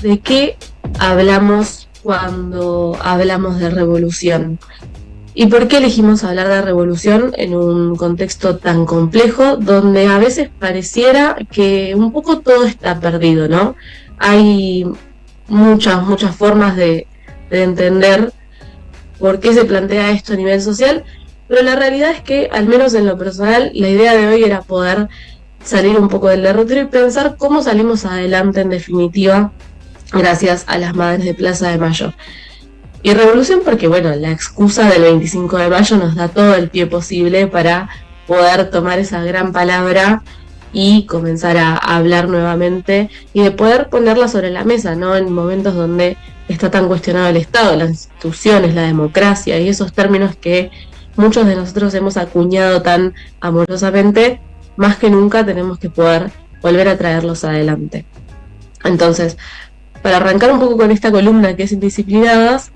¿de qué hablamos cuando hablamos de revolución? ¿Y por qué elegimos hablar de revolución en un contexto tan complejo donde a veces pareciera que un poco todo está perdido, ¿no? Hay muchas formas de entender por qué se plantea esto a nivel social, pero la realidad es que, al menos en lo personal, la idea de hoy era poder salir un poco del derrotero y pensar cómo salimos adelante en definitiva gracias a las madres de Plaza de Mayo. Y revolución porque, bueno, la excusa del 25 de mayo nos da todo el pie posible para poder tomar esa gran palabra y comenzar a hablar nuevamente y de poder ponerla sobre la mesa, ¿no? En momentos donde está tan cuestionado el Estado, las instituciones, la democracia y esos términos que muchos de nosotros hemos acuñado tan amorosamente, más que nunca tenemos que poder volver a traerlos adelante. Entonces, para arrancar un poco con esta columna que es Indisciplinadas,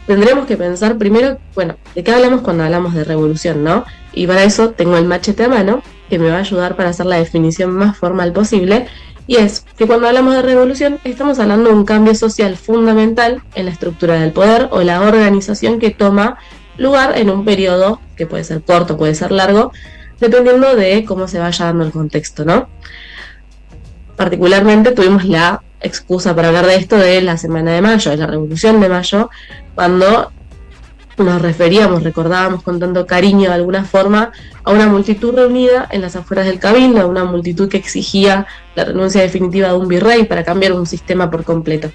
tendremos que pensar primero, bueno, ¿de qué hablamos cuando hablamos de revolución, no? Y para eso tengo el machete a mano, que me va a ayudar para hacer la definición más formal posible, y es que cuando hablamos de revolución estamos hablando de un cambio social fundamental en la estructura del poder o la organización que toma lugar en un periodo que puede ser corto, puede ser largo, dependiendo de cómo se vaya dando el contexto, ¿no? Particularmente tuvimos la excusa para hablar de esto de la Semana de Mayo, de la Revolución de Mayo, cuando nos referíamos, recordábamos con tanto cariño de alguna forma a una multitud reunida en las afueras del Cabildo, a una multitud que exigía la renuncia definitiva de un virrey para cambiar un sistema por completo.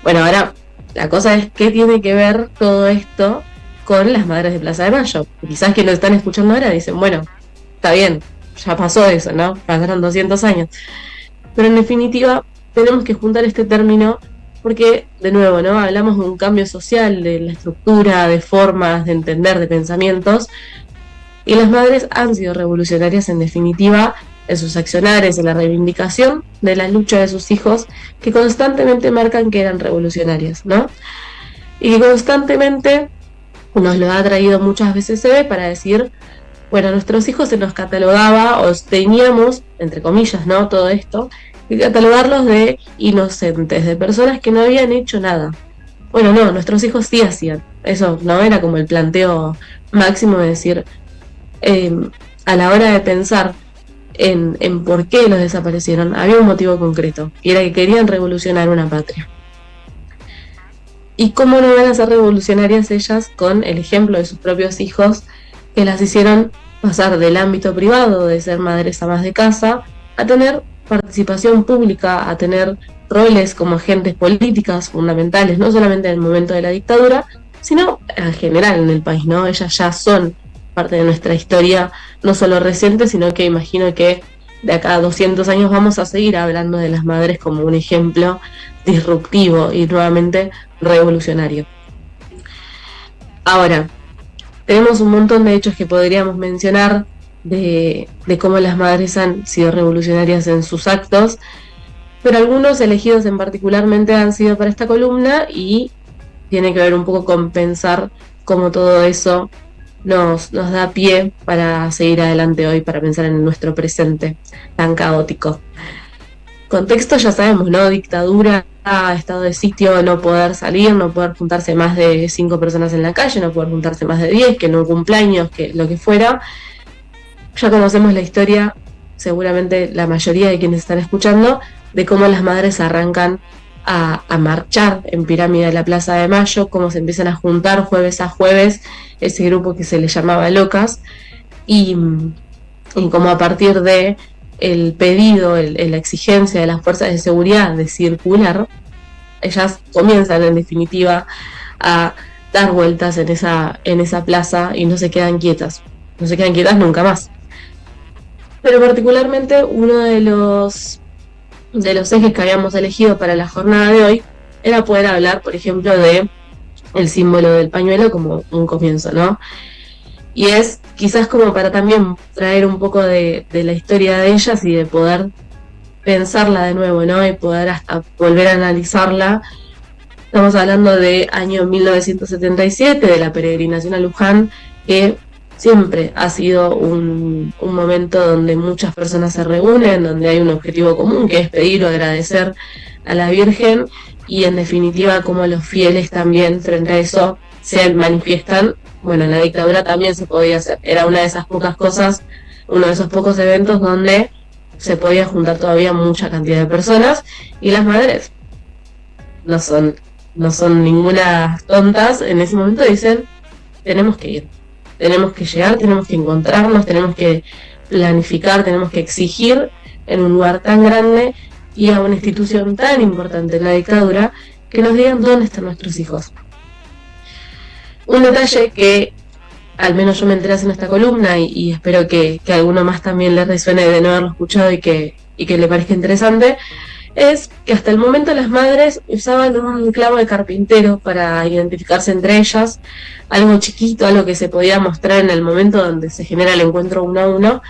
Bueno, ahora la cosa es qué tiene que ver todo esto con las madres de Plaza de Mayo. Quizás que lo están escuchando ahora dicen, bueno, está bien, ya pasó eso, ¿no? Pasaron 200 años. Pero en definitiva tenemos que juntar este término porque, de nuevo, ¿no? Hablamos de un cambio social, de la estructura, de formas, de entender, de pensamientos, y las madres han sido revolucionarias en definitiva en sus accionares, en la reivindicación de la lucha de sus hijos, que constantemente marcan que eran revolucionarias, ¿no? Y que constantemente nos lo ha traído muchas veces se ve para decir, bueno, a nuestros hijos se nos catalogaba, o teníamos, entre comillas, ¿no? Todo esto, y catalogarlos de inocentes, de personas que no habían hecho nada. Bueno, no, nuestros hijos sí hacían. Eso no era como el planteo máximo de decir, a la hora de pensar en por qué los desaparecieron, había un motivo concreto, y era que querían revolucionar una patria. ¿Y cómo no van a ser revolucionarias ellas con el ejemplo de sus propios hijos que las hicieron pasar del ámbito privado, de ser madres amas de casa, a tener participación pública, a tener roles como agentes políticas fundamentales, no solamente en el momento de la dictadura, sino en general en el país, ¿no? Ellas ya son parte de nuestra historia, no solo reciente, sino que imagino que de acá a 200 años vamos a seguir hablando de las madres como un ejemplo disruptivo y nuevamente revolucionario. Ahora, tenemos un montón de hechos que podríamos mencionar de cómo las madres han sido revolucionarias en sus actos, pero algunos elegidos en particularmente han sido para esta columna y tiene que ver un poco con pensar cómo todo eso nos da pie para seguir adelante hoy, para pensar en nuestro presente tan caótico. Contexto ya sabemos, ¿no? Dictadura, estado de sitio, no poder salir, no poder juntarse más de 5 personas en la calle, no poder juntarse más de 10, que no cumpleaños, que lo que fuera. Ya conocemos la historia, seguramente la mayoría de quienes están escuchando, de cómo las madres arrancan a marchar en Pirámide de la Plaza de Mayo, cómo se empiezan a juntar jueves a jueves, ese grupo que se le llamaba Locas, y cómo a partir de el pedido, la exigencia de las fuerzas de seguridad de circular, ellas comienzan en definitiva a dar vueltas en esa plaza y no se quedan quietas nunca más. Pero particularmente uno de los ejes que habíamos elegido para la jornada de hoy era poder hablar, por ejemplo, de el símbolo del pañuelo como un comienzo, ¿no? Y es quizás como para también traer un poco de la historia de ellas y de poder pensarla de nuevo, ¿no? Y poder hasta volver a analizarla. Estamos hablando de año 1977, de la peregrinación a Luján, que siempre ha sido un momento donde muchas personas se reúnen, donde hay un objetivo común, que es pedir o agradecer a la Virgen, y en definitiva cómo los fieles también frente a eso se manifiestan. Bueno, en la dictadura también se podía hacer, era una de esas pocas cosas, uno de esos pocos eventos donde se podía juntar todavía mucha cantidad de personas, y las madres no son, no son ninguna tontas, en ese momento dicen, tenemos que ir, tenemos que llegar, tenemos que encontrarnos, tenemos que planificar, tenemos que exigir en un lugar tan grande y a una institución tan importante en la dictadura que nos digan dónde están nuestros hijos. Un detalle que al menos yo me enteré en esta columna y espero que a alguno más también le resuene de no haberlo escuchado y que le parezca interesante, es que hasta el momento las madres usaban un clavo de carpintero para identificarse entre ellas, algo chiquito, algo que se podía mostrar en el momento donde se genera el encuentro uno a uno,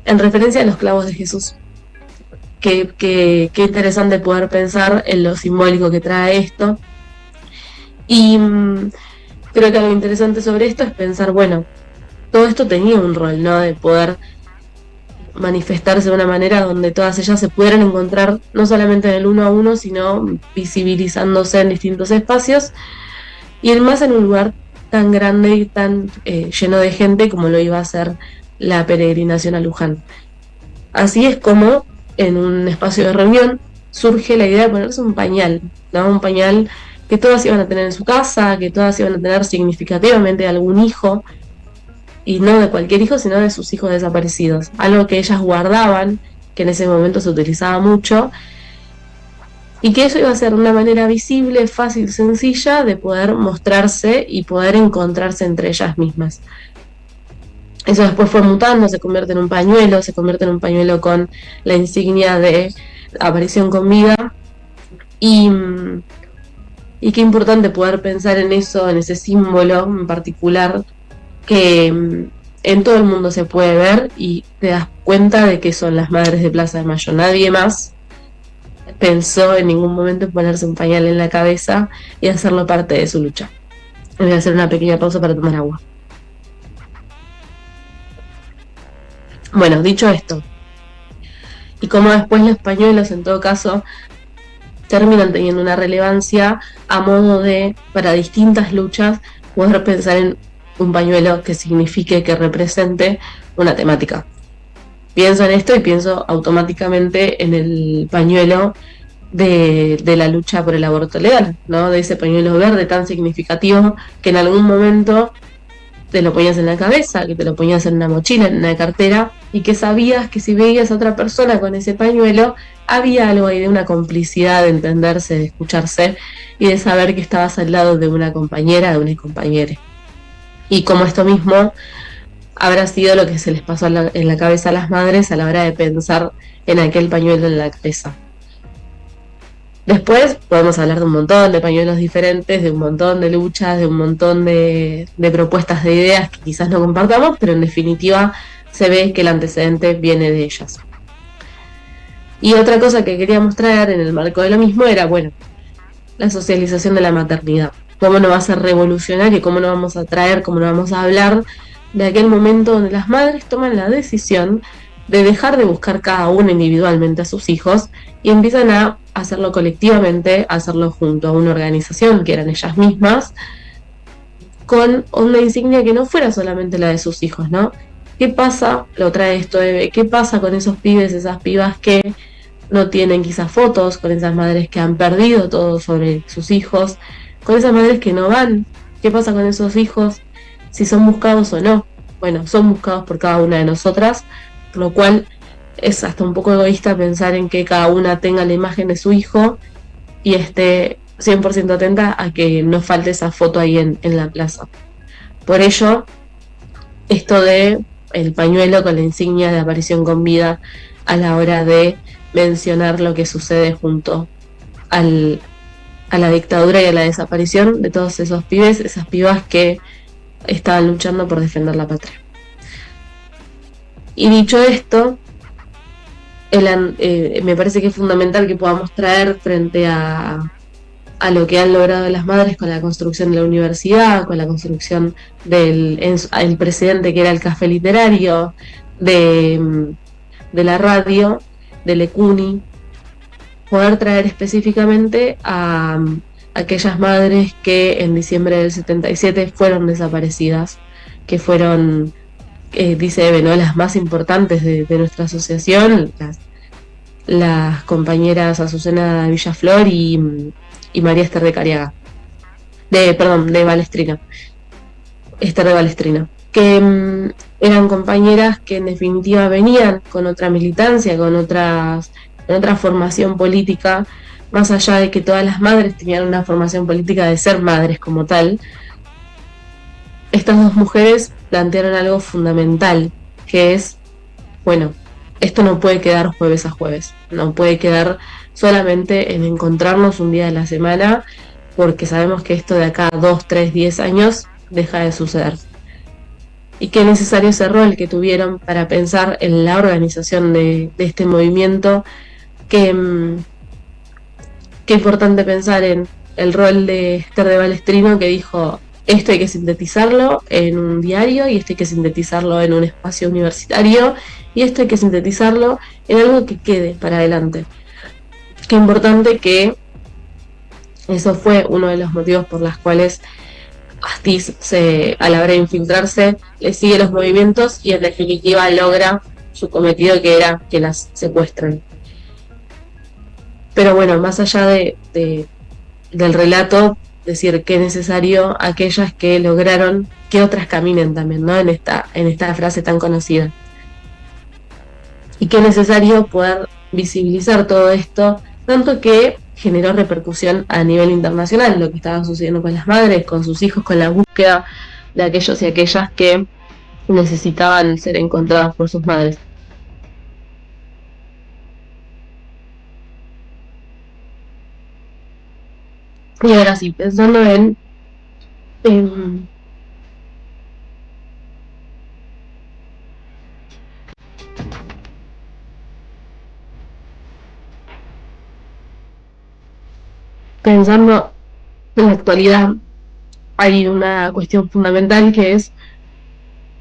en referencia a los clavos de Jesús. Qué interesante poder pensar en lo simbólico que trae esto. Y creo que algo interesante sobre esto es pensar, bueno, todo esto tenía un rol, ¿no? De poder manifestarse de una manera donde todas ellas se pudieran encontrar no solamente en el uno a uno, sino visibilizándose en distintos espacios, y el más en un lugar tan grande y tan lleno de gente como lo iba a ser la peregrinación a Luján. Así es como en un espacio de reunión surge la idea de ponerse un pañal, ¿no? Un pañal que todas iban a tener en su casa, que todas iban a tener significativamente algún hijo, y no de cualquier hijo, sino de sus hijos desaparecidos. Algo que ellas guardaban, que en ese momento se utilizaba mucho, y que eso iba a ser una manera visible, fácil, sencilla de poder mostrarse y poder encontrarse entre ellas mismas. Eso después fue mutando, se convierte en un pañuelo con la insignia de aparición con vida, y qué importante poder pensar en eso, en ese símbolo en particular, que en todo el mundo se puede ver y te das cuenta de que son las madres de Plaza de Mayo. Nadie más pensó en ningún momento en ponerse un pañal en la cabeza y hacerlo parte de su lucha. Voy a hacer una pequeña pausa para tomar agua. Bueno, dicho esto, y como después los pañuelos en todo caso terminan teniendo una relevancia a modo de, para distintas luchas, poder pensar en un pañuelo que signifique, que represente una temática. Pienso en esto y pienso automáticamente en el pañuelo de la lucha por el aborto legal, ¿no? De ese pañuelo verde tan significativo que en algún momento te lo ponías en la cabeza, que te lo ponías en una mochila, en una cartera, y que sabías que si veías a otra persona con ese pañuelo, había algo ahí de una complicidad, de entenderse, de escucharse y de saber que estabas al lado de una compañera, de una compañera. Y como esto mismo habrá sido lo que se les pasó en la cabeza a las madres a la hora de pensar en aquel pañuelo en la cabeza. Después podemos hablar de un montón de pañuelos diferentes, de un montón de luchas, de un montón de propuestas, de ideas que quizás no compartamos, pero en definitiva se ve que el antecedente viene de ellas. Y otra cosa que quería mostrar en el marco de lo mismo era, bueno, la socialización de la maternidad. Cómo no va a ser revolucionario, cómo no vamos a traer, cómo no vamos a hablar de aquel momento donde las madres toman la decisión de dejar de buscar cada una individualmente a sus hijos y empiezan a hacerlo colectivamente, a hacerlo junto a una organización que eran ellas mismas, con una insignia que no fuera solamente la de sus hijos, ¿no? ¿Qué pasa? Lo trae esto, Eve. ¿Qué pasa con esos pibes, esas pibas que no tienen quizás fotos, con esas madres que han perdido todo sobre sus hijos, con esas madres que no van? ¿Qué pasa con esos hijos? Si son buscados o no. Bueno, son buscados por cada una de nosotras, por lo cual es hasta un poco egoísta pensar en que cada una tenga la imagen de su hijo y esté 100% atenta a que no falte esa foto ahí en la plaza. Por ello, esto de el pañuelo con la insignia de aparición con vida a la hora de mencionar lo que sucede junto a la dictadura y a la desaparición de todos esos pibes, esas pibas que estaban luchando por defender la patria. Y dicho esto, me parece que es fundamental que podamos traer frente a lo que han logrado las madres con la construcción de la universidad, con la construcción el presidente que era el café literario, de la radio, del ECUNI, poder traer específicamente a aquellas madres que en diciembre del 77 fueron desaparecidas, que fueron, dice Eve, ¿no?, las más importantes de nuestra asociación, las compañeras Azucena Villaflor y María Esther de Cariaga, de Balestrina, Esther de Balestrina, que eran compañeras que en definitiva venían con otra militancia, con otra formación política, más allá de que todas las madres tenían una formación política de ser madres como tal. Estas dos mujeres plantearon algo fundamental, que es, bueno, esto no puede quedar jueves a jueves, no puede quedar solamente en encontrarnos un día de la semana, porque sabemos que esto de acá a 2, 3, 10 años deja de suceder. Y qué necesario ese rol que tuvieron para pensar en la organización de este movimiento, qué importante pensar en el rol de Esther de Balestrino, que dijo: esto hay que sintetizarlo en un diario, y esto hay que sintetizarlo en un espacio universitario, y esto hay que sintetizarlo en algo que quede para adelante. Qué importante que eso fue uno de los motivos por los cuales Astiz, a la hora de infiltrarse, le sigue los movimientos y en definitiva logra su cometido, que era que las secuestren. Pero bueno, más allá del relato, decir que es necesario aquellas que lograron que otras caminen también, ¿no?, en esta frase tan conocida. Y que es necesario poder visibilizar todo esto, tanto que generó repercusión a nivel internacional, lo que estaba sucediendo con las madres, con sus hijos, con la búsqueda de aquellos y aquellas que necesitaban ser encontrados por sus madres. Y ahora sí, pensando en pensando en la actualidad, hay una cuestión fundamental que es,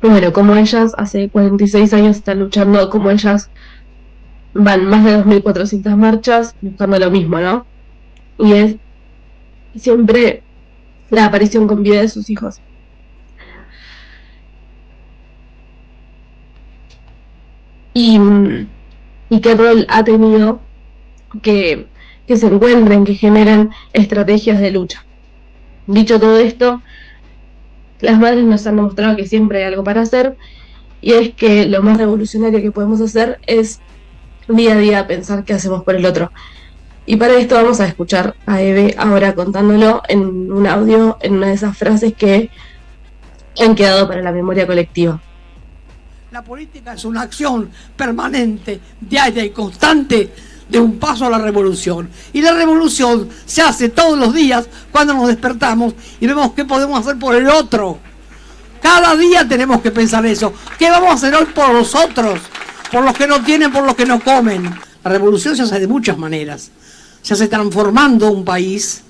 bueno, como ellas hace 46 años están luchando, como ellas van más de 2.400 marchas buscando lo mismo, ¿no? Y es siempre la aparición con vida de sus hijos. Y qué rol ha tenido que se encuentren, que generen estrategias de lucha. Dicho todo esto, las madres nos han demostrado que siempre hay algo para hacer, y es que lo más revolucionario que podemos hacer es día a día pensar qué hacemos por el otro. Y para esto vamos a escuchar a Eve ahora contándolo en un audio, en una de esas frases que han quedado para la memoria colectiva. La política es una acción permanente, diaria y constante de un paso a la revolución. Y la revolución se hace todos los días cuando nos despertamos y vemos qué podemos hacer por el otro. Cada día tenemos que pensar eso. ¿Qué vamos a hacer hoy por los otros? Por los que no tienen, por los que no comen. La revolución se hace de muchas maneras. Se hace transformando un país,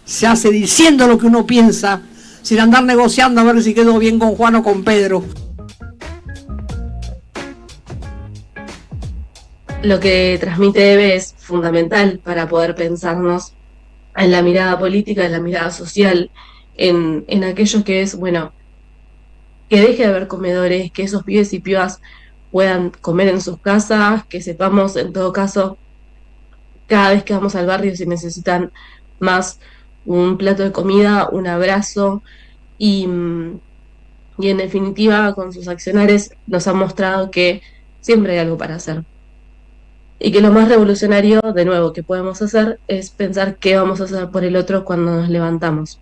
se hace diciendo lo que uno piensa, sin andar negociando a ver si quedó bien con Juan o con Pedro. Lo que transmite Eve es fundamental para poder pensarnos en la mirada política, en la mirada social, en aquello que es, bueno, que deje de haber comedores, que esos pibes y pibas puedan comer en sus casas, que sepamos en todo caso cada vez que vamos al barrio si necesitan más un plato de comida, un abrazo, y en definitiva con sus accionares nos han mostrado que siempre hay algo para hacer. Y que lo más revolucionario, de nuevo, que podemos hacer es pensar qué vamos a hacer por el otro cuando nos levantamos.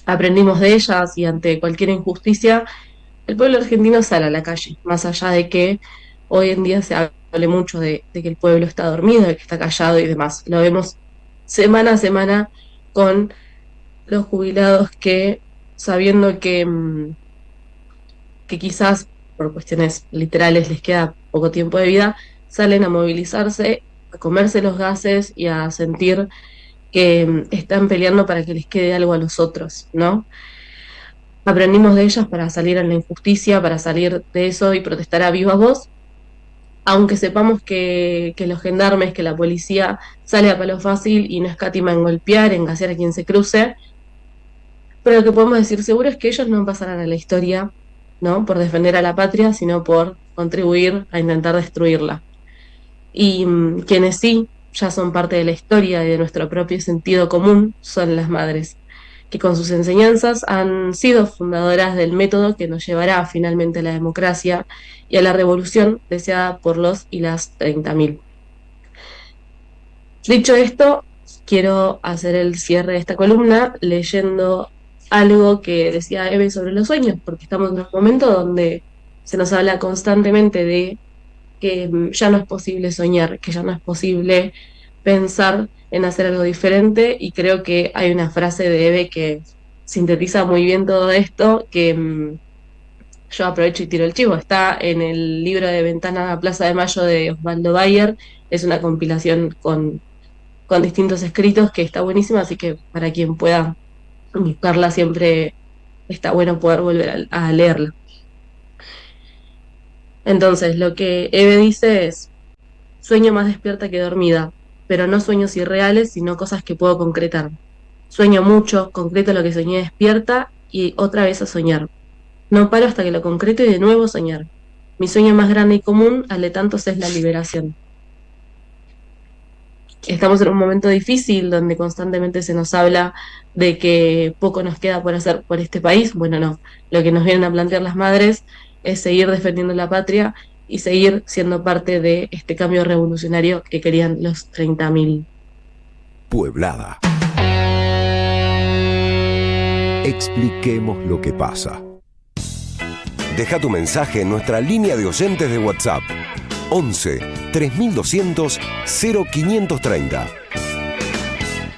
Aprendimos de ellas, y ante cualquier injusticia, el pueblo argentino sale a la calle, más allá de que hoy en día se hable mucho de que el pueblo está dormido, de que está callado y demás. Lo vemos semana a semana con los jubilados que, sabiendo que quizás por cuestiones literales les queda poco tiempo de vida, salen a movilizarse, a comerse los gases y a sentir que están peleando para que les quede algo a los otros, ¿no? Aprendimos de ellas para salir en la injusticia, para salir de eso y protestar a viva voz. aunque sepamos que los gendarmes, que la policía sale a palo fácil y no escatima en golpear, en gasear a quien se cruce, pero lo que podemos decir seguro es que ellos no pasarán a la historia, ¿no? Por defender a la patria, sino por contribuir a intentar destruirla. Y quienes sí ya son parte de la historia y de nuestro propio sentido común son las madres, que con sus enseñanzas han sido fundadoras del método que nos llevará finalmente a la democracia y a la revolución deseada por los y las 30.000. Dicho esto, quiero hacer el cierre de esta columna leyendo algo que decía Eve sobre los sueños, porque estamos en un momento donde se nos habla constantemente de que ya no es posible soñar, que ya no es posible pensar en hacer algo diferente, y creo que hay una frase de Eve que sintetiza muy bien todo esto, que yo aprovecho y tiro el chivo. Está en el libro de Ventana a Plaza de Mayo de Osvaldo Bayer, es una compilación con distintos escritos que está buenísima, así que para quien pueda buscarla siempre está bueno poder volver a leerla. Entonces, lo que Eve dice es: sueño más despierta que dormida, pero no sueños irreales, sino cosas que puedo concretar. Sueño mucho, concreto lo que soñé despierta y otra vez a soñar. No paro hasta que lo concreto y de nuevo soñar. Mi sueño más grande y común, al de tantos, es la liberación. Estamos en un momento difícil donde constantemente se nos habla de que poco nos queda por hacer por este país. Bueno, no. Lo que nos vienen a plantear las madres es seguir defendiendo la patria y seguir siendo parte de este cambio revolucionario que querían los 30.000. Pueblada. Expliquemos lo que pasa. Deja tu mensaje en nuestra línea de oyentes de WhatsApp 11 3200 0530.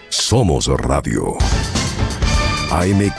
Somos Radio AM